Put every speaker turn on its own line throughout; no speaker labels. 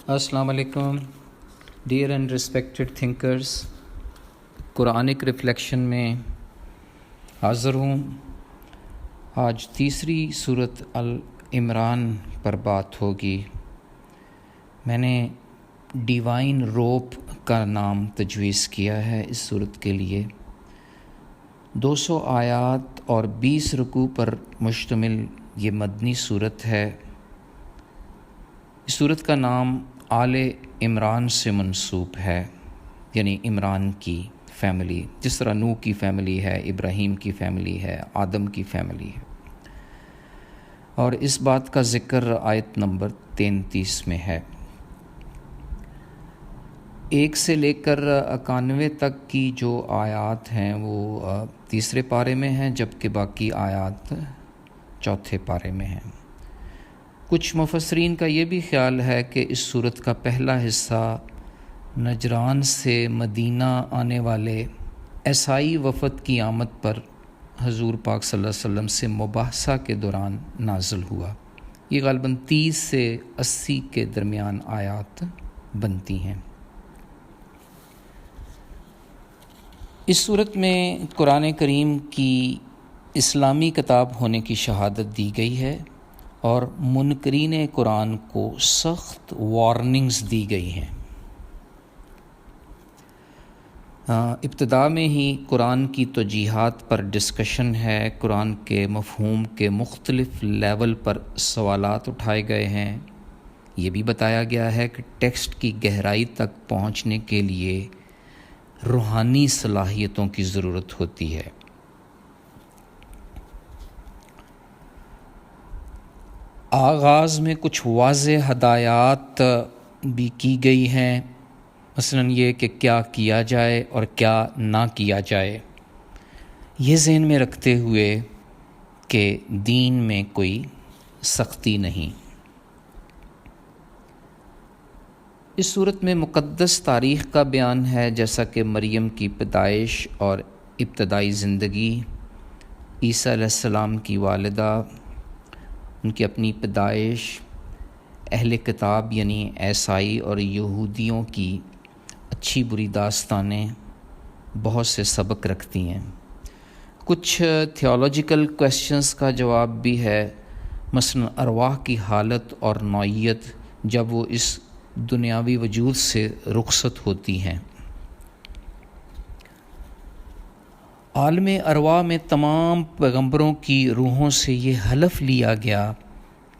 السلام علیکم dear and respected thinkers, Quranic reflection میں حاضر ہوں۔ آج تیسری سورت العمران پر بات ہوگی۔ میں نے ڈیوائن روپ کا نام تجویز کیا ہے اس سورت کے لیے۔ 200 آیات اور 20 رکوع پر مشتمل یہ مدنی سورت ہے۔ اس سورت کا نام آل عمران سے منسوب ہے، یعنی عمران کی فیملی، جس طرح نوح کی فیملی ہے، ابراہیم کی فیملی ہے، آدم کی فیملی ہے۔ اور اس بات کا ذکر آیت نمبر 33 میں ہے۔ 1 سے لے کر 91 تک کی جو آیات ہیں وہ تیسرے پارے میں ہیں، جبکہ باقی آیات چوتھے پارے میں ہیں۔ کچھ مفسرین کا یہ بھی خیال ہے کہ اس سورت کا پہلا حصہ نجران سے مدینہ آنے والے عیسائی وفد کی آمد پر حضور پاک صلی اللہ علیہ وسلم سے مباحثہ کے دوران نازل ہوا۔ یہ غالباً 30 سے 80 کے درمیان آیات بنتی ہیں۔ اس سورت میں قرآن کریم کی اسلامی کتاب ہونے کی شہادت دی گئی ہے اور منکرین قرآن کو سخت وارننگز دی گئی ہیں۔ ابتدا میں ہی قرآن کی توجیہات پر ڈسکشن ہے، قرآن کے مفہوم کے مختلف لیول پر سوالات اٹھائے گئے ہیں۔ یہ بھی بتایا گیا ہے کہ ٹیکسٹ کی گہرائی تک پہنچنے کے لیے روحانی صلاحیتوں کی ضرورت ہوتی ہے۔ آغاز میں کچھ واضح ہدایات بھی کی گئی ہیں، مثلاً یہ کہ کیا کیا جائے اور کیا نہ کیا جائے، یہ ذہن میں رکھتے ہوئے کہ دین میں کوئی سختی نہیں۔ اس صورت میں مقدس تاریخ کا بیان ہے، جیسا کہ مریم کی پیدائش اور ابتدائی زندگی، عیسیٰ علیہ السلام کی والدہ، ان کی اپنی پیدائش، اہل کتاب یعنی عیسائی اور یہودیوں کی اچھی بری داستانیں بہت سے سبق رکھتی ہیں۔ کچھ تھیولوجیکل کویسچنز کا جواب بھی ہے، مثلا ارواح کی حالت اور نوعیت جب وہ اس دنیاوی وجود سے رخصت ہوتی ہیں۔ عالم ارواح میں تمام پیغمبروں کی روحوں سے یہ حلف لیا گیا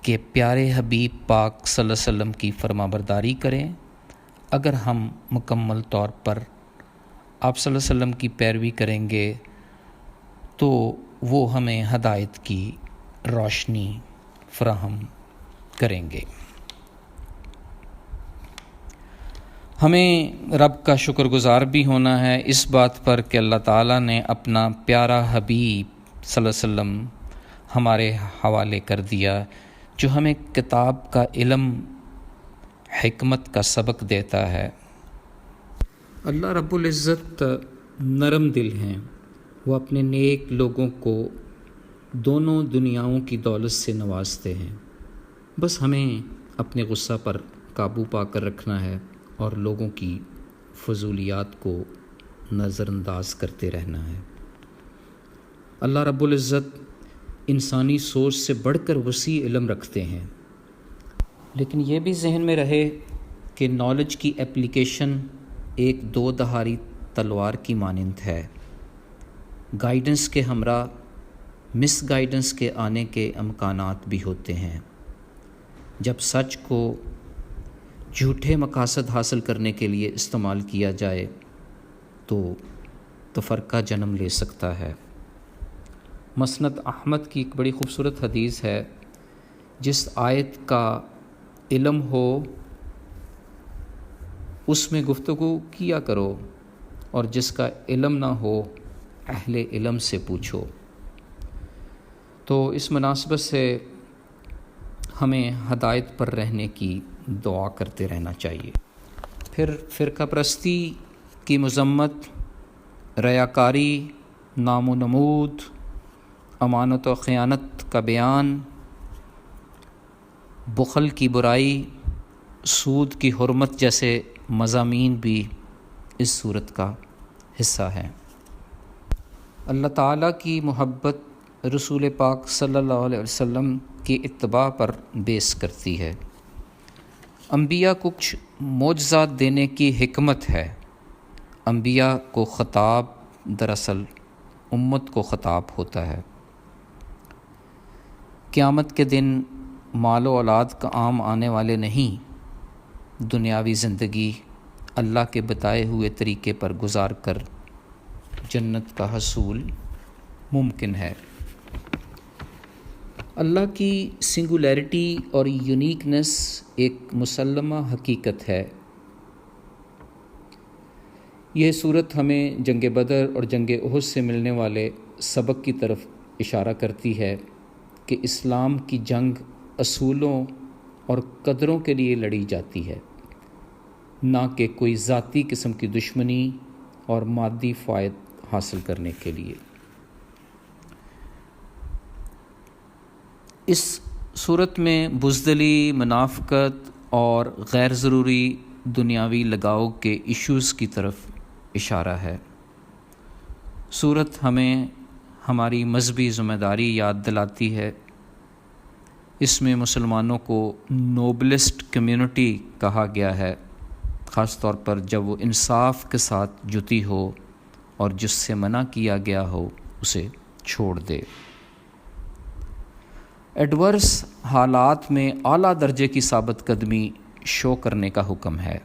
کہ پیارے حبیب پاک صلی اللہ علیہ وسلم کی فرما برداری کریں۔ اگر ہم مکمل طور پر آپ صلی اللہ علیہ وسلم کی پیروی کریں گے تو وہ ہمیں ہدایت کی روشنی فراہم کریں گے۔ ہمیں رب کا شکر گزار بھی ہونا ہے اس بات پر کہ اللہ تعالیٰ نے اپنا پیارا حبیب صلی اللہ علیہ وسلم ہمارے حوالے کر دیا، جو ہمیں کتاب کا علم، حکمت کا سبق دیتا ہے۔ اللہ رب العزت نرم دل ہیں، وہ اپنے نیک لوگوں کو دونوں دنیاؤں کی دولت سے نوازتے ہیں۔ بس ہمیں اپنے غصہ پر قابو پا کر رکھنا ہے اور لوگوں کی فضولیات کو نظر انداز کرتے رہنا ہے۔ اللہ رب العزت انسانی سوچ سے بڑھ کر وسیع علم رکھتے ہیں، لیکن یہ بھی ذہن میں رہے کہ نالج کی اپلیکیشن ایک دو دھاری تلوار کی مانند ہے۔ گائیڈنس کے ہمراہ مس گائیڈنس کے آنے کے امکانات بھی ہوتے ہیں۔ جب سچ کو جھوٹے مقاصد حاصل کرنے کے لیے استعمال کیا جائے تو تفرقہ جنم لے سکتا ہے۔ مسند احمد کی ایک بڑی خوبصورت حدیث ہے، جس آیت کا علم ہو اس میں گفتگو کیا کرو، اور جس کا علم نہ ہو اہل علم سے پوچھو۔ تو اس مناسبت سے ہمیں ہدایت پر رہنے کی دعا کرتے رہنا چاہیے۔ پھر فرقہ پرستی کی مذمت، ریاکاری، نام و نمود، امانت و خیانت کا بیان، بخل کی برائی، سود کی حرمت جیسے مضامین بھی اس صورت کا حصہ ہیں۔ اللہ تعالیٰ کی محبت رسول پاک صلی اللہ علیہ وسلم کی اتباع پر بیس کرتی ہے۔ انبیاء کو کچھ معجزات دینے کی حکمت ہے۔ انبیاء کو خطاب دراصل امت کو خطاب ہوتا ہے۔ قیامت کے دن مال و اولاد کا عام آنے والے نہیں، دنیاوی زندگی اللہ کے بتائے ہوئے طریقے پر گزار کر جنت کا حصول ممکن ہے۔ اللہ کی سنگولیرٹی اور یونیکنس ایک مسلمہ حقیقت ہے۔ یہ صورت ہمیں جنگ بدر اور جنگ احد سے ملنے والے سبق کی طرف اشارہ کرتی ہے کہ اسلام کی جنگ اصولوں اور قدروں کے لیے لڑی جاتی ہے، نہ کہ کوئی ذاتی قسم کی دشمنی اور مادی فائد حاصل کرنے کے لیے۔ اس صورت میں بزدلی، منافقت اور غیر ضروری دنیاوی لگاؤ کے ایشوز کی طرف اشارہ ہے۔ صورت ہمیں ہماری مذہبی ذمہ داری یاد دلاتی ہے۔ اس میں مسلمانوں کو نوبلسٹ کمیونٹی کہا گیا ہے، خاص طور پر جب وہ انصاف کے ساتھ جتی ہو اور جس سے منع کیا گیا ہو اسے چھوڑ دے۔ ایڈورس حالات میں اعلیٰ درجے کی ثابت قدمی شو کرنے کا حکم ہے۔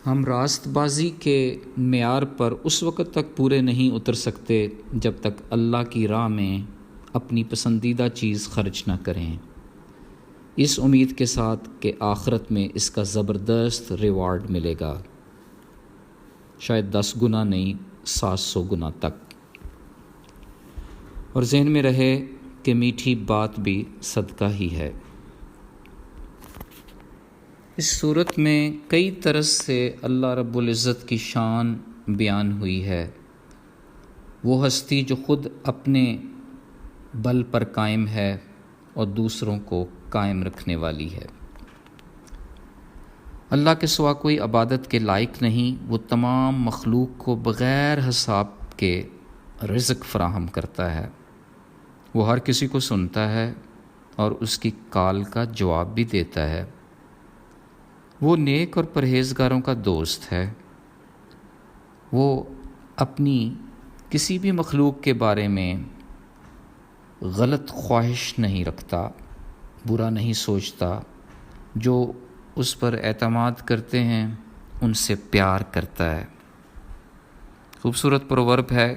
ہم راست بازی کے معیار پر اس وقت تک پورے نہیں اتر سکتے جب تک اللہ کی راہ میں اپنی پسندیدہ چیز خرچ نہ کریں، اس امید کے ساتھ کہ آخرت میں اس کا زبردست ریوارڈ ملے گا، شاید 10 گنا نہیں 700 گنا تک۔ اور ذہن میں رہے کہ میٹھی بات بھی صدقہ ہی ہے۔ اس صورت میں کئی طرز سے اللہ رب العزت کی شان بیان ہوئی ہے، وہ ہستی جو خود اپنے بل پر قائم ہے اور دوسروں کو قائم رکھنے والی ہے۔ اللہ کے سوا کوئی عبادت کے لائق نہیں، وہ تمام مخلوق کو بغیر حساب کے رزق فراہم کرتا ہے، وہ ہر کسی کو سنتا ہے اور اس کی کال کا جواب بھی دیتا ہے، وہ نیک اور پرہیزگاروں کا دوست ہے، وہ اپنی کسی بھی مخلوق کے بارے میں غلط خواہش نہیں رکھتا، برا نہیں سوچتا، جو اس پر اعتماد کرتے ہیں ان سے پیار کرتا ہے۔ خوبصورت پروورب ہے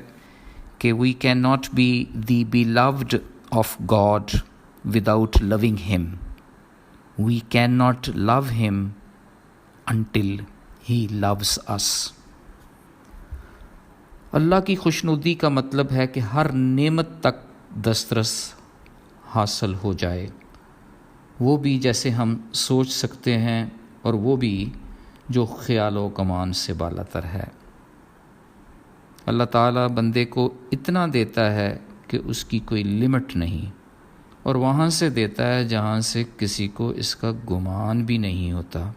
کہ we cannot be the beloved of God without loving Him. We cannot love Him until He loves us. اللہ کی خوشنودی کا مطلب ہے کہ ہر نعمت تک دسترس حاصل ہو جائے، وہ بھی جیسے ہم سوچ سکتے ہیں اور وہ بھی جو خیال و گمان سے بالاتر ہے۔ اللہ تعالیٰ بندے کو اتنا دیتا ہے کہ اس کی کوئی لمٹ نہیں، اور وہاں سے دیتا ہے جہاں سے کسی کو اس کا گمان بھی نہیں ہوتا۔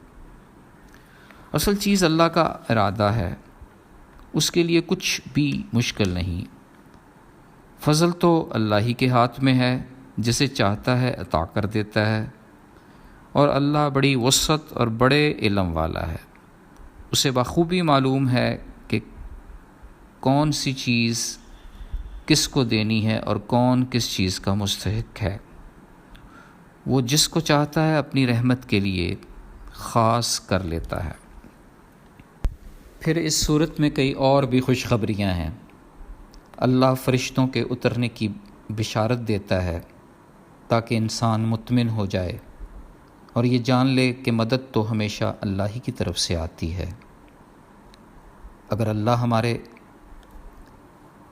اصل چیز اللہ کا ارادہ ہے، اس کے لیے کچھ بھی مشکل نہیں۔ فضل تو اللہ ہی کے ہاتھ میں ہے، جسے چاہتا ہے عطا کر دیتا ہے، اور اللہ بڑی وسعت اور بڑے علم والا ہے، اسے بخوبی معلوم ہے کہ کون سی چیز کس کو دینی ہے اور کون کس چیز کا مستحق ہے۔ وہ جس کو چاہتا ہے اپنی رحمت کے لیے خاص کر لیتا ہے۔ پھر اس صورت میں کئی اور بھی خوشخبریاں ہیں۔ اللہ فرشتوں کے اترنے کی بشارت دیتا ہے تاکہ انسان مطمئن ہو جائے اور یہ جان لے کہ مدد تو ہمیشہ اللہ ہی کی طرف سے آتی ہے۔ اگر اللہ ہمارے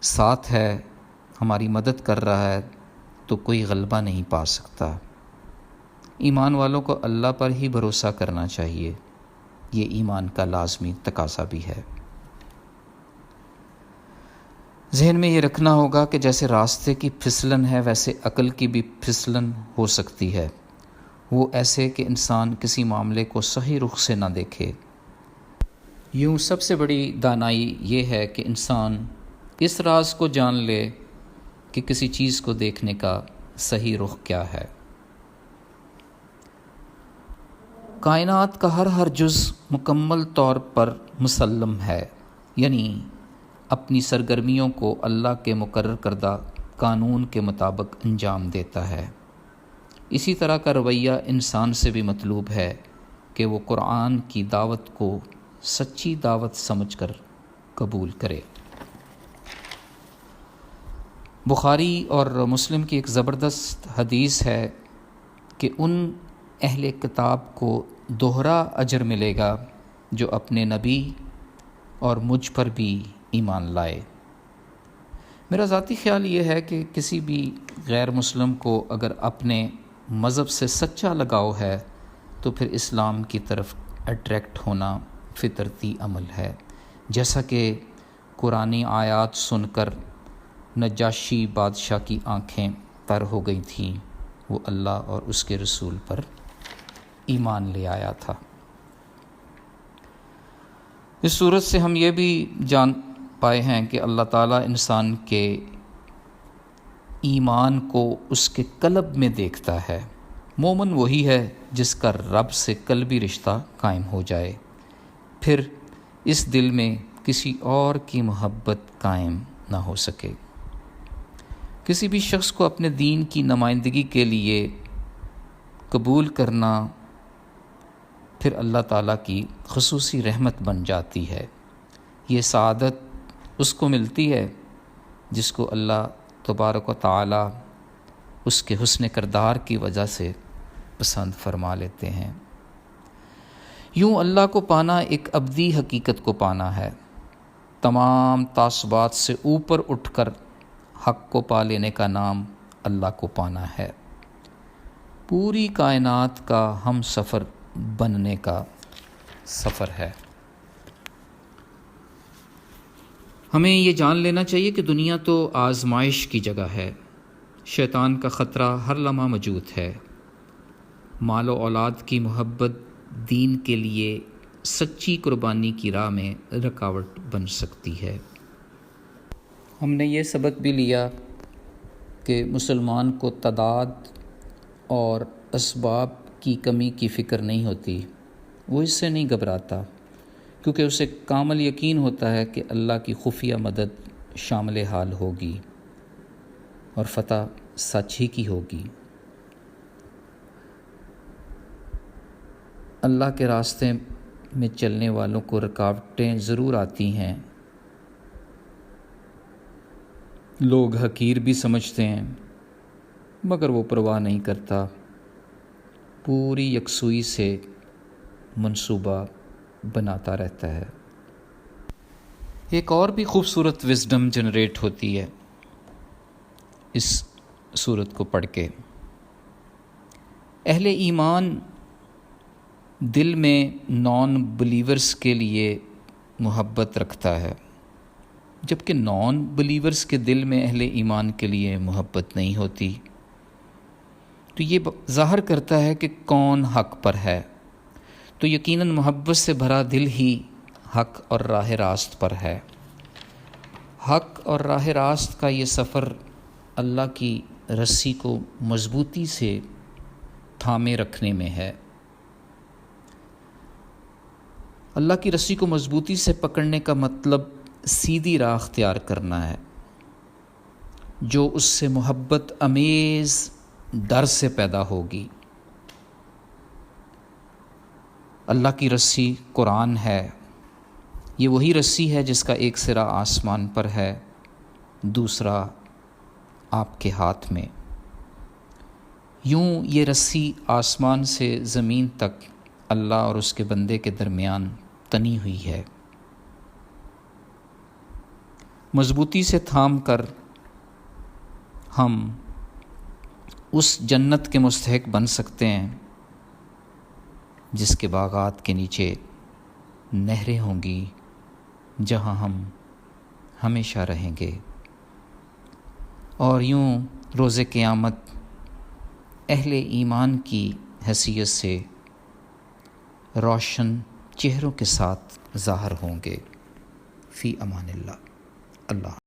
ساتھ ہے، ہماری مدد کر رہا ہے، تو کوئی غلبہ نہیں پا سکتا۔ ایمان والوں کو اللہ پر ہی بھروسہ کرنا چاہیے، یہ ایمان کا لازمی تقاضا بھی ہے۔ ذہن میں یہ رکھنا ہوگا کہ جیسے راستے کی پھسلن ہے ویسے عقل کی بھی پھسلن ہو سکتی ہے، وہ ایسے کہ انسان کسی معاملے کو صحیح رخ سے نہ دیکھے۔ یوں سب سے بڑی دانائی یہ ہے کہ انسان اس راز کو جان لے کہ کسی چیز کو دیکھنے کا صحیح رخ کیا ہے۔ کائنات کا ہر جز مکمل طور پر مسلم ہے، یعنی اپنی سرگرمیوں کو اللہ کے مقرر کردہ قانون کے مطابق انجام دیتا ہے۔ اسی طرح کا رویہ انسان سے بھی مطلوب ہے کہ وہ قرآن کی دعوت کو سچی دعوت سمجھ کر قبول کرے۔ بخاری اور مسلم کی ایک زبردست حدیث ہے کہ ان اہل کتاب کو دوہرا اجر ملے گا جو اپنے نبی اور مجھ پر بھی ایمان لائے۔ میرا ذاتی خیال یہ ہے کہ کسی بھی غیر مسلم کو اگر اپنے مذہب سے سچا لگاؤ ہے تو پھر اسلام کی طرف اٹریکٹ ہونا فطرتی عمل ہے، جیسا کہ قرآنی آیات سن کر نجاشی بادشاہ کی آنکھیں تر ہو گئی تھیں، وہ اللہ اور اس کے رسول پر ایمان لے آیا تھا۔ اس صورت سے ہم یہ بھی جان پائے ہیں کہ اللہ تعالیٰ انسان کے ایمان کو اس کے قلب میں دیکھتا ہے۔ مومن وہی ہے جس کا رب سے قلبی رشتہ قائم ہو جائے، پھر اس دل میں کسی اور کی محبت قائم نہ ہو سکے۔ کسی بھی شخص کو اپنے دین کی نمائندگی کے لیے قبول کرنا پھر اللہ تعالیٰ کی خصوصی رحمت بن جاتی ہے۔ یہ سعادت اس کو ملتی ہے جس کو اللہ تبارک و تعالیٰ اس کے حسن کردار کی وجہ سے پسند فرما لیتے ہیں۔ یوں اللہ کو پانا ایک ابدی حقیقت کو پانا ہے، تمام تعصبات سے اوپر اٹھ کر حق کو پا لینے کا نام اللہ کو پانا ہے، پوری کائنات کا ہم سفر بننے کا سفر ہے۔ ہمیں یہ جان لینا چاہیے کہ دنیا تو آزمائش کی جگہ ہے، شیطان کا خطرہ ہر لمحہ موجود ہے۔ مال و اولاد کی محبت دین کے لیے سچی قربانی کی راہ میں رکاوٹ بن سکتی ہے۔ ہم نے یہ سبق بھی لیا کہ مسلمان کو تعداد اور اسباب کی کمی کی فکر نہیں ہوتی، وہ اس سے نہیں گھبراتا، کیونکہ اسے کامل یقین ہوتا ہے کہ اللہ کی خفیہ مدد شامل حال ہوگی اور فتح سچ ہی کی ہوگی۔ اللہ کے راستے میں چلنے والوں کو رکاوٹیں ضرور آتی ہیں، لوگ حقیر بھی سمجھتے ہیں، مگر وہ پرواہ نہیں کرتا، پوری یکسوئی سے منصوبہ بناتا رہتا ہے۔ ایک اور بھی خوبصورت وزڈم جنریٹ ہوتی ہے اس صورت کو پڑھ کے۔ اہل ایمان دل میں نان بلیورز کے لیے محبت رکھتا ہے، جبکہ نان بلیورز کے دل میں اہل ایمان کے لیے محبت نہیں ہوتی، تو یہ ظاہر کرتا ہے کہ کون حق پر ہے۔ تو یقیناً محبت سے بھرا دل ہی حق اور راہ راست پر ہے۔ حق اور راہ راست کا یہ سفر اللہ کی رسی کو مضبوطی سے تھامے رکھنے میں ہے۔ اللہ کی رسی کو مضبوطی سے پکڑنے کا مطلب سیدھی راہ اختیار کرنا ہے، جو اس سے محبت امیز ڈر سے پیدا ہوگی۔ اللہ کی رسی قرآن ہے، یہ وہی رسی ہے جس کا ایک سرا آسمان پر ہے، دوسرا آپ کے ہاتھ میں۔ یوں یہ رسی آسمان سے زمین تک اللہ اور اس کے بندے کے درمیان تنی ہوئی ہے۔ مضبوطی سے تھام کر ہم اس جنت کے مستحق بن سکتے ہیں جس کے باغات کے نیچے نہریں ہوں گی، جہاں ہم ہمیشہ رہیں گے۔ اور یوں روز قیامت اہل ایمان کی حیثیت سے روشن چہروں کے ساتھ ظاہر ہوں گے۔ فی امان اللہ۔ اللہ